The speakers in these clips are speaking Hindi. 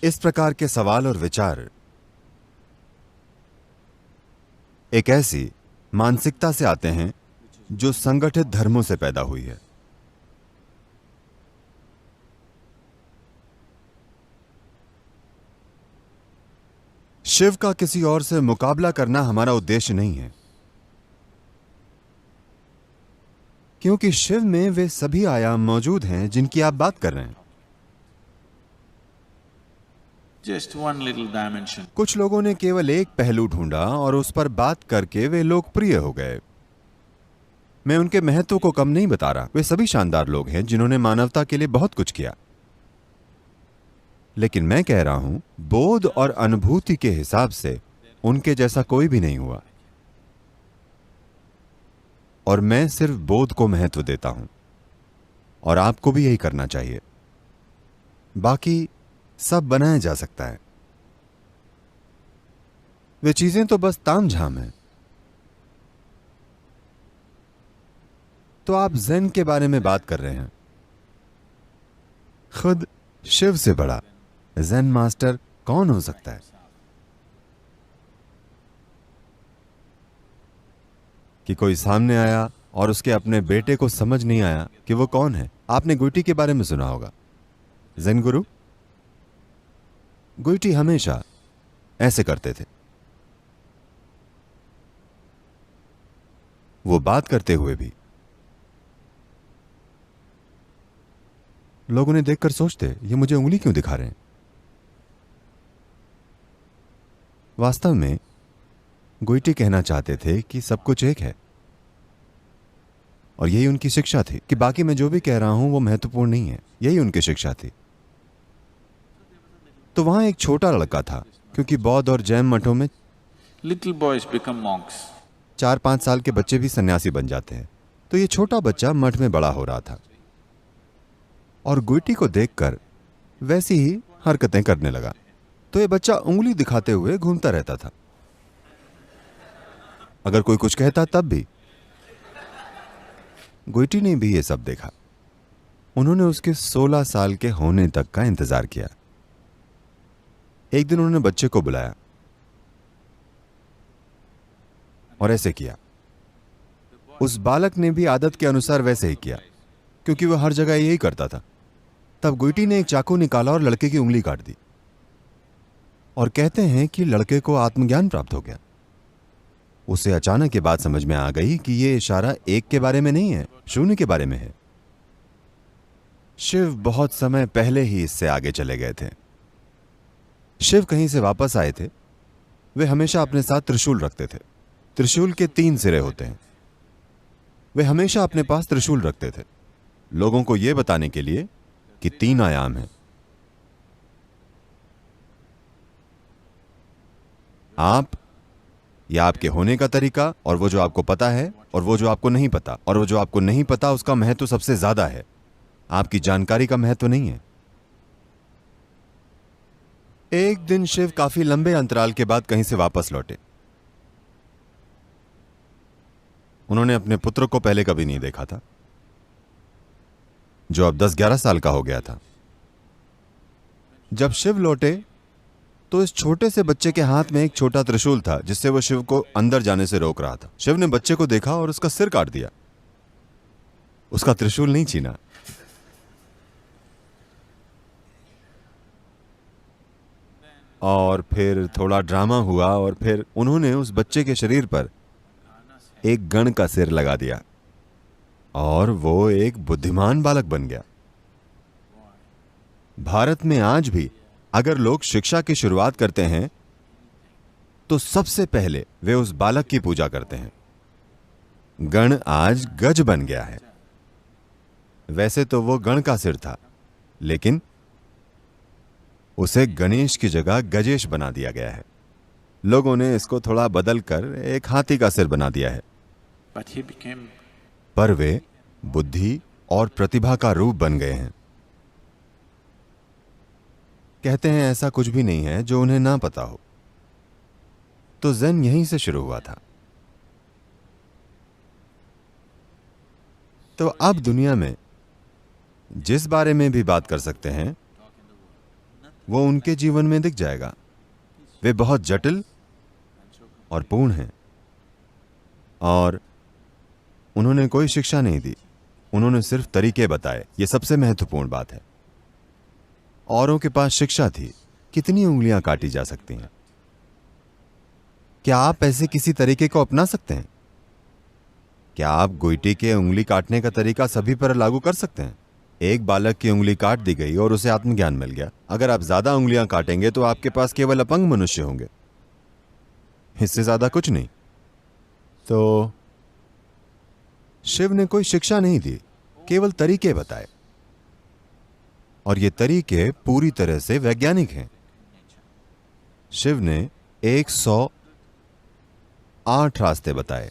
इस प्रकार के सवाल और विचार एक ऐसी मानसिकता से आते हैं जो संगठित धर्मों से पैदा हुई है। शिव का किसी और से मुकाबला करना हमारा उद्देश्य नहीं है, क्योंकि शिव में वे सभी आयाम मौजूद हैं जिनकी आप बात कर रहे हैं। Just one little dimension. कुछ लोगों ने केवल एक पहलू ढूंढा और उस पर बात करके वे लोकप्रिय हो गए। मैं उनके महत्व को कम नहीं बता रहा, वे सभी शानदार लोग हैं जिन्होंने मानवता के लिए बहुत कुछ किया। लेकिन मैं कह रहा हूं, बोध और अनुभूति के हिसाब से उनके जैसा कोई भी नहीं हुआ। और मैं सिर्फ बोध को महत्व देता हूं, और आपको भी यही करना चाहिए। बाकी सब बनाया जा सकता है। वे चीजें तो बस तामझाम हैं। तो आप ज़ेन के बारे में बात कर रहे हैं। खुद शिव से बड़ा ज़ेन मास्टर कौन हो सकता है? कि कोई सामने आया और उसके अपने बेटे को समझ नहीं आया कि वो कौन है। आपने गुइटी के बारे में सुना होगा, ज़ेन गुरु। गुइटी हमेशा ऐसे करते थे। वो बात करते हुए भी लोगों ने देखकर सोचते, ये मुझे उंगली क्यों दिखा रहे हैं? वास्तव में गुइटी कहना चाहते थे कि सब कुछ एक है, और यही उनकी शिक्षा थी कि बाकी मैं जो भी कह रहा हूं वो महत्वपूर्ण नहीं है। यही उनकी शिक्षा थी। तो वहां एक छोटा लड़का था, क्योंकि बौद्ध और जैन मठों में Little boys become monks. 4-5 साल के बच्चे भी सन्यासी बन जाते हैं। तो ये छोटा बच्चा मठ में बड़ा हो रहा था और गुइटी को देखकर वैसी ही हरकतें करने लगा। तो ये बच्चा उंगली दिखाते हुए घूमता रहता था। अगर कोई कुछ कहता तब भी। गुइटी ने भी ये सब देखा। उन्होंने उसके 16 साल के होने तक का इंतजार किया। एक दिन उन्होंने बच्चे को बुलाया और ऐसे किया। उस बालक ने भी आदत के अनुसार वैसे ही किया, क्योंकि वह हर जगह यही करता था। तब गुइटी ने एक चाकू निकाला और लड़के की उंगली काट दी। और कहते हैं कि लड़के को आत्मज्ञान प्राप्त हो गया। उसे अचानक ये बात समझ में आ गई कि यह इशारा एक के बारे में नहीं है, शून्य के बारे में है। शिव बहुत समय पहले ही इससे आगे चले गए थे। शिव कहीं से वापस आए थे। वे हमेशा अपने साथ त्रिशूल रखते थे। त्रिशूल के 3 सिरे होते हैं। वे हमेशा अपने पास त्रिशूल रखते थे, लोगों को यह बताने के लिए कि 3 आयाम हैं। आप, या आपके होने का तरीका, और वो जो आपको पता है, और वो जो आपको नहीं पता, और वो जो आपको नहीं पता उसका महत्व सबसे ज्यादा है। आपकी जानकारी का महत्व नहीं है। एक दिन शिव काफी लंबे अंतराल के बाद कहीं से वापस लौटे। उन्होंने अपने पुत्र को पहले कभी नहीं देखा था, जो अब 10-11 साल का हो गया था। जब शिव लौटे तो इस छोटे से बच्चे के हाथ में एक छोटा त्रिशूल था, जिससे वो शिव को अंदर जाने से रोक रहा था। शिव ने बच्चे को देखा और उसका सिर काट दिया। उसका त्रिशूल नहीं छीना। और फिर थोड़ा ड्रामा हुआ और फिर उन्होंने उस बच्चे के शरीर पर एक गण का सिर लगा दिया और वो एक बुद्धिमान बालक बन गया। भारत में आज भी अगर लोग शिक्षा की शुरुआत करते हैं तो सबसे पहले वे उस बालक की पूजा करते हैं। गण आज गज बन गया है। वैसे तो वो गण का सिर था, लेकिन उसे गणेश की जगह गजेश बना दिया गया है। लोगों ने इसको थोड़ा बदलकर एक हाथी का सिर बना दिया है। पर वे बुद्धि और प्रतिभा का रूप बन गए हैं। कहते हैं ऐसा कुछ भी नहीं है जो उन्हें ना पता हो। तो ज़ेन यहीं से शुरू हुआ था। तो अब दुनिया में जिस बारे में भी बात कर सकते हैं, वो उनके जीवन में दिख जाएगा। वे बहुत जटिल और पूर्ण हैं, और उन्होंने कोई शिक्षा नहीं दी, उन्होंने सिर्फ तरीके बताए। ये सबसे महत्वपूर्ण बात है। औरों के पास शिक्षा थी, कितनी उंगलियां काटी जा सकती हैं। क्या आप ऐसे किसी तरीके को अपना सकते हैं? क्या आप गोइटी के उंगली काटने का तरीका सभी पर लागू कर सकते हैं? एक बालक की उंगली काट दी गई और उसे आत्मज्ञान मिल गया। अगर आप ज्यादा उंगलियां काटेंगे तो आपके पास केवल अपंग मनुष्य होंगे, इससे ज्यादा कुछ नहीं। तो शिव ने कोई शिक्षा नहीं दी, केवल तरीके बताए, और ये तरीके पूरी तरह से वैज्ञानिक हैं। शिव ने 108 रास्ते बताए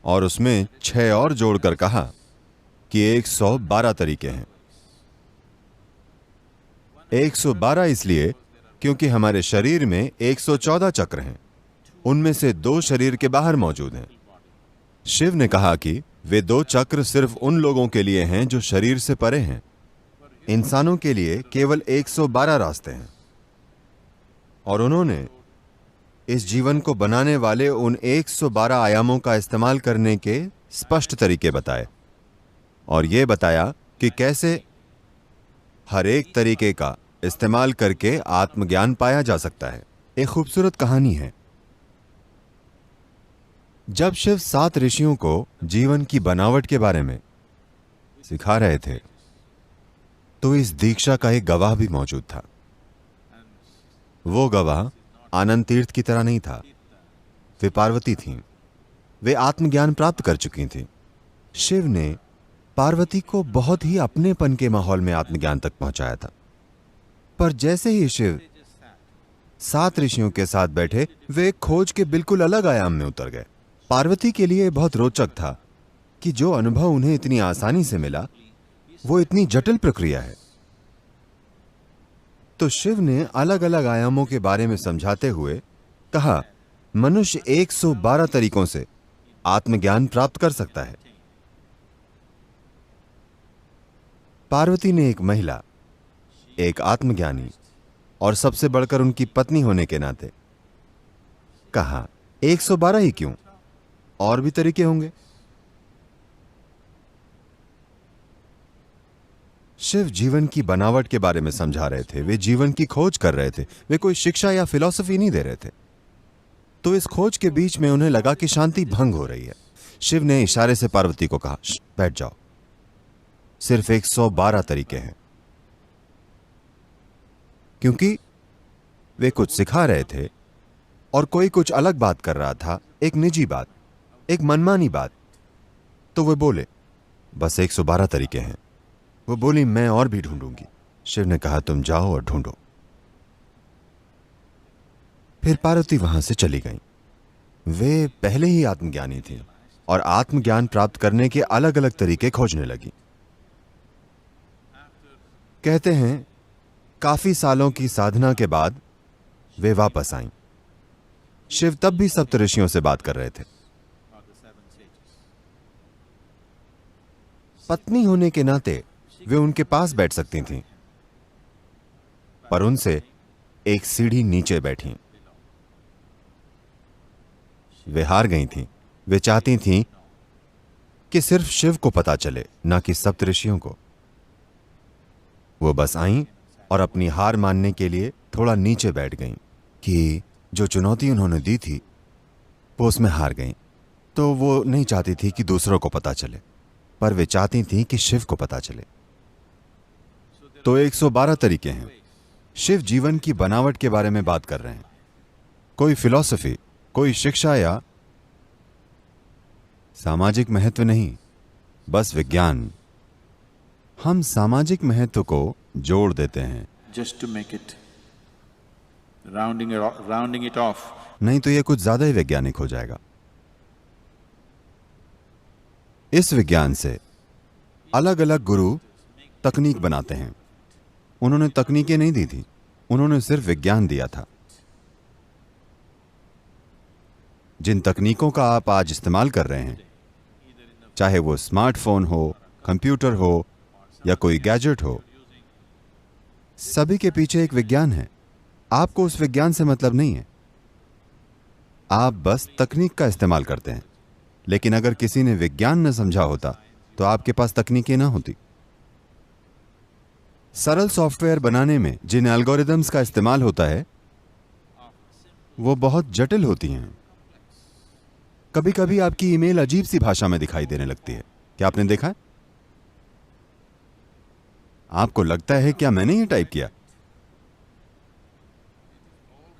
और उसमें 6 और जोड़कर कहा कि 112 तरीके हैं। 112 इसलिए क्योंकि हमारे शरीर में 114 चक्र हैं, उनमें से 2 शरीर के बाहर मौजूद हैं। शिव ने कहा कि वे 2 चक्र सिर्फ उन लोगों के लिए हैं जो शरीर से परे हैं। इंसानों के लिए केवल 112 रास्ते हैं, और उन्होंने इस जीवन को बनाने वाले उन 112 आयामों का इस्तेमाल करने के स्पष्ट तरीके बताए, और यह बताया कि कैसे हर एक तरीके का इस्तेमाल करके आत्मज्ञान पाया जा सकता है। एक खूबसूरत कहानी है। जब शिव 7 ऋषियों को जीवन की बनावट के बारे में सिखा रहे थे, तो इस दीक्षा का एक गवाह भी मौजूद था। वो गवाह आनंद तीर्थ की तरह नहीं था, वे पार्वती थीं। वे आत्मज्ञान प्राप्त कर चुकी थीं। शिव ने पार्वती को बहुत ही अपनेपन के माहौल में आत्मज्ञान तक पहुंचाया था। पर जैसे ही शिव 7 ऋषियों के साथ बैठे, वे एक खोज के बिल्कुल अलग आयाम में उतर गए। पार्वती के लिए बहुत रोचक था कि जो अनुभव उन्हें इतनी आसानी से मिला, वो इतनी जटिल प्रक्रिया है। तो शिव ने अलग अलग आयामों के बारे में समझाते हुए कहा, मनुष्य 112 तरीकों से आत्मज्ञान प्राप्त कर सकता है। पार्वती ने एक महिला, एक आत्मज्ञानी और सबसे बढ़कर उनकी पत्नी होने के नाते कहा, 112 ही क्यों, और भी तरीके होंगे। शिव जीवन की बनावट के बारे में समझा रहे थे, वे जीवन की खोज कर रहे थे, वे कोई शिक्षा या फिलॉसफी नहीं दे रहे थे। तो इस खोज के बीच में उन्हें लगा कि शांति भंग हो रही है। शिव ने इशारे से पार्वती को कहा, बैठ जाओ, सिर्फ 112 तरीके हैं। क्योंकि वे कुछ सिखा रहे थे और कोई कुछ अलग बात कर रहा था, एक निजी बात, एक मनमानी बात। तो वे बोले, बस 112 तरीके हैं। वो बोली, मैं और भी ढूंढूंगी। शिव ने कहा, तुम जाओ और ढूंढो। फिर पार्वती वहां से चली गई। वे पहले ही आत्मज्ञानी थी और आत्मज्ञान प्राप्त करने के अलग अलग तरीके खोजने लगी। कहते हैं काफी सालों की साधना के बाद वे वापस आईं। शिव तब भी सप्तऋषियों से बात कर रहे थे। पत्नी होने के नाते वे उनके पास बैठ सकती थीं, पर उनसे एक सीढ़ी नीचे बैठी। वे हार गई थीं। वे चाहती थीं कि सिर्फ शिव को पता चले, ना कि सप्तऋषियों को। वो बस आईं और अपनी हार मानने के लिए थोड़ा नीचे बैठ गईं कि जो चुनौती उन्होंने दी थी वो उसमें हार गईं। तो वो नहीं चाहती थी कि दूसरों को पता चले, पर वे चाहती थीं कि शिव को पता चले। तो 112 तरीके हैं। शिव जीवन की बनावट के बारे में बात कर रहे हैं। कोई फिलॉसफी, कोई शिक्षा या सामाजिक महत्व नहीं, बस विज्ञान। हम सामाजिक महत्व को जोड़ देते हैं, just to make it, rounding it off. नहीं तो यह कुछ ज्यादा ही वैज्ञानिक हो जाएगा। इस विज्ञान से अलग अलग गुरु तकनीक बनाते हैं। उन्होंने तकनीकें नहीं दी थी, उन्होंने सिर्फ विज्ञान दिया था। जिन तकनीकों का आप आज इस्तेमाल कर रहे हैं, चाहे वो स्मार्टफोन हो, कंप्यूटर हो या कोई गैजेट हो, सभी के पीछे एक विज्ञान है। आपको उस विज्ञान से मतलब नहीं है, आप बस तकनीक का इस्तेमाल करते हैं। लेकिन अगर किसी ने विज्ञान न समझा होता तो आपके पास तकनीकें ना होती। सरल सॉफ्टवेयर बनाने में जिन एल्गोरिदम्स का इस्तेमाल होता है वो बहुत जटिल होती हैं। कभी कभी आपकी ईमेल अजीब सी भाषा में दिखाई देने लगती है। क्या आपने देखा है? आपको लगता है क्या मैंने ये टाइप किया?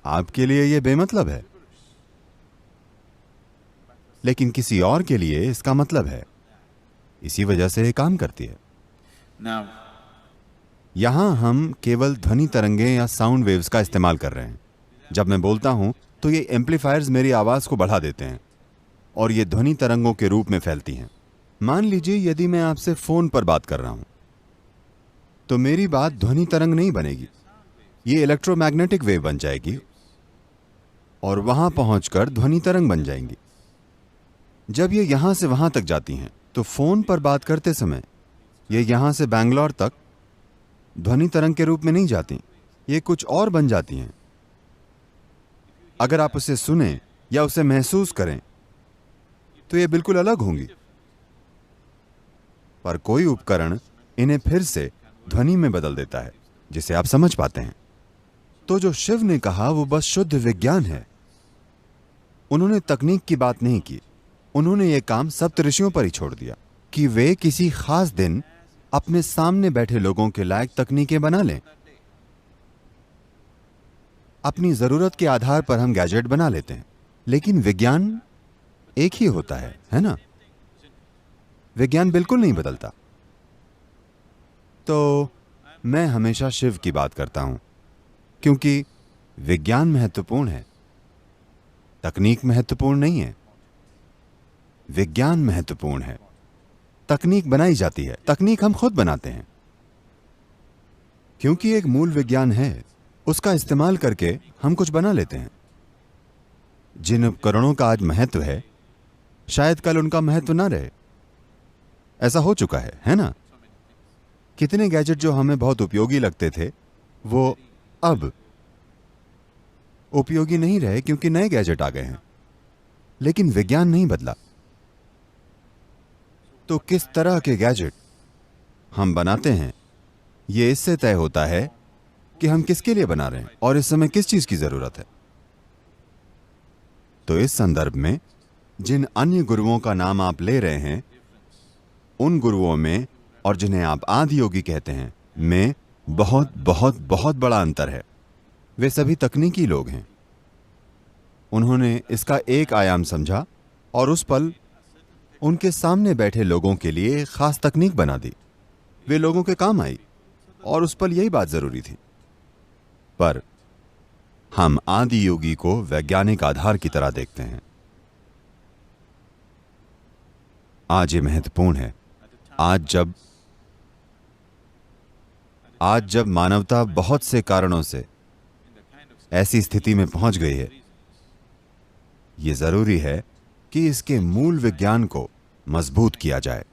आपके लिए यह बेमतलब है, लेकिन किसी और के लिए इसका मतलब है। इसी वजह से यह काम करती है। Now, यहां हम केवल ध्वनि तरंगें या साउंड वेव्स का इस्तेमाल कर रहे हैं। जब मैं बोलता हूं तो ये एम्पलीफायर्स मेरी आवाज को बढ़ा देते हैं और ये ध्वनि तरंगों के रूप में फैलती हैं। मान लीजिए यदि मैं आपसे फोन पर बात कर रहा हूं तो मेरी बात ध्वनि तरंग नहीं बनेगी, ये इलेक्ट्रोमैग्नेटिक वेव बन जाएगी और वहां पहुंचकर ध्वनि तरंग बन जाएंगी। जब ये यहां से वहां तक जाती हैं तो फोन पर बात करते समय ये यहां से बैंगलोर तक ध्वनि तरंग के रूप में नहीं जाती, ये कुछ और बन जाती हैं। अगर आप उसे सुने या उसे महसूस करें तो ये बिल्कुल अलग होंगी, पर कोई उपकरण इन्हें फिर से ध्वनि में बदल देता है जिसे आप समझ पाते हैं। तो जो शिव ने कहा वो बस शुद्ध विज्ञान है। उन्होंने तकनीक की बात नहीं की, उन्होंने ये काम सप्तऋषियों पर ही छोड़ दिया कि वे किसी खास दिन अपने सामने बैठे लोगों के लायक तकनीकें बना लें। अपनी जरूरत के आधार पर हम गैजेट बना लेते हैं, लेकिन विज्ञान एक ही होता है ना? विज्ञान बिल्कुल नहीं बदलता। तो मैं हमेशा शिव की बात करता हूं क्योंकि विज्ञान महत्वपूर्ण है, तकनीक महत्वपूर्ण नहीं है। विज्ञान महत्वपूर्ण है। तकनीक बनाई जाती है, तकनीक हम खुद बनाते हैं क्योंकि एक मूल विज्ञान है, उसका इस्तेमाल करके हम कुछ बना लेते हैं। जिन उपकरणों का आज महत्व है शायद कल उनका महत्व ना रहे। ऐसा हो चुका है ना? कितने गैजेट जो हमें बहुत उपयोगी लगते थे वो अब उपयोगी नहीं रहे क्योंकि नए गैजेट आ गए हैं, लेकिन विज्ञान नहीं बदला। तो किस तरह के गैजेट हम बनाते हैं यह इससे तय होता है कि हम किसके लिए बना रहे हैं और इस समय किस चीज की जरूरत है। तो इस संदर्भ में जिन अन्य गुरुओं का नाम आप ले रहे हैं उन गुरुओं में और जिन्हें आप आदि योगी कहते हैं में बहुत बहुत बहुत बड़ा अंतर है। वे सभी तकनीकी लोग हैं। उन्होंने इसका एक आयाम समझा और उस पल उनके सामने बैठे लोगों के लिए एक खास तकनीक बना दी। वे लोगों के काम आई और उस पल यही बात जरूरी थी। पर हम आदि योगी को वैज्ञानिक आधार की तरह देखते हैं। आज ये महत्वपूर्ण है। आज जब मानवता बहुत से कारणों से ऐसी स्थिति में पहुंच गई है, यह जरूरी है कि इसके मूल विज्ञान को मजबूत किया जाए।